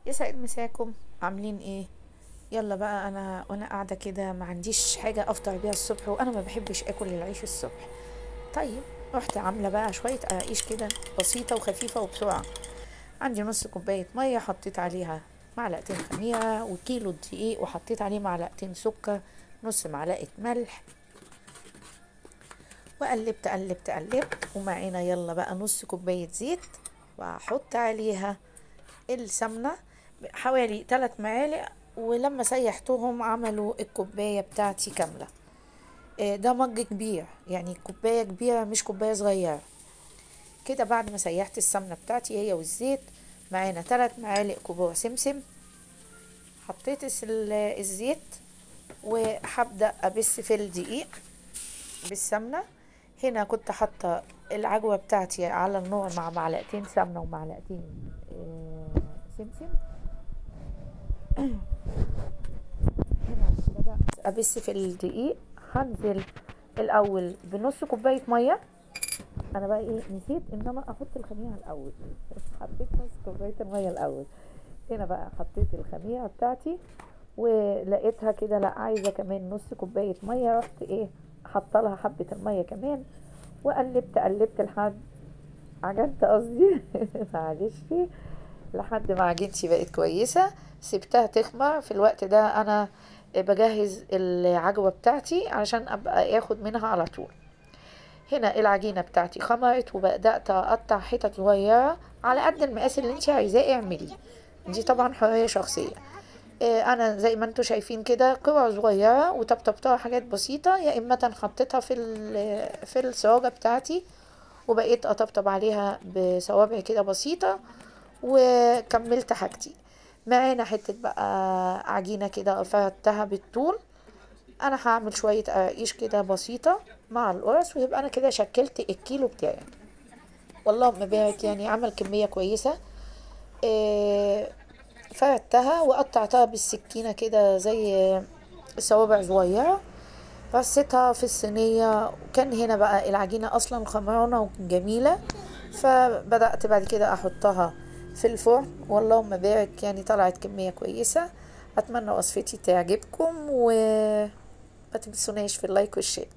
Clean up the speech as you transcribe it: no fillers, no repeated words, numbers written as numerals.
يسعد مساكم، عاملين ايه؟ يلا بقى، وانا قاعده كده ما عنديش حاجه افطر بيها الصبح، وانا ما بحبش اكل العيش الصبح. طيب، رحت عامله بقى شويه قراقيش كده بسيطه وخفيفه وبسرعه. عندي نص كوبايه ميه، حطيت عليها معلقتين خميره وكيلو دقيق، وحطيت عليه معلقتين سكر، نص معلقه ملح، وقلبت قلبت قلبت. ومعانا يلا بقى نص كوبايه زيت، واحط عليها السمنة حوالي 3 معالق. ولما سيحتهم عملوا الكوباية بتاعتي كاملة. ده مج كبير، يعني كوباية كبيرة مش كوباية صغيرة. كده بعد ما سيحت السمنة بتاعتي هي والزيت، معانا 3 معالق كبار سمسم. حطيت الزيت، وهبدأ أبس في الدقيق بالسمنة. هنا كنت حاطة العجوة بتاعتي على النار مع معلقتين سمنة ومعلقتين سمسم. بدأت أبس في الدقيق. هنزل الأول بنص كوباية مية. أنا بقى إيه، نسيت إن أنا أحط الخميرة الأول. حطيت نص كوباية المية الأول. هنا بقى حطيت الخميرة بتاعتي، ولقيتها كده لا، عايزة كمان نص كوباية مية. رحت إيه، حط لها حبة المية كمان، وقلبت قلبت لحد عجنت قصدي معلش، لحد ما عجنتي بقت كويسة. سبتها تخمر. في الوقت ده انا بجهز العجوة بتاعتي عشان ابقى اخد منها على طول. هنا العجينة بتاعتي خمرت، وبدأت اقطع حتت صغيرة على قد المقاس اللي انت عايزاه اعملي. دي طبعا حرية شخصية. انا زي ما انتوا شايفين كده قطع صغيرة، وطبطبتها حاجات بسيطة، يا اما حطيتها في الصاجة بتاعتي، وبقيت اطبطب عليها بصوابعي كده بسيطة، وكملت حاجتي. معانا حتة بقى عجينة كده فردتها بالطول. انا هعمل شوية قراقيش كده بسيطة مع القرص، ويبقى انا كده شكلت الكيلو بتاعي. والله مبارك، يعني عمل كمية كويسة. إيه، فردتها وقطعتها بالسكينة كده زي صوابع صغيرة. رصيتها في الصينية، وكان هنا بقى العجينة أصلا خمرانة وجميلة. فبدأت بعد كده أحطها في الفرن. واللهم بارك، يعني طلعت كمية كويسة. أتمنى وصفتي تعجبكم، وما تنسوناش في اللايك والشير.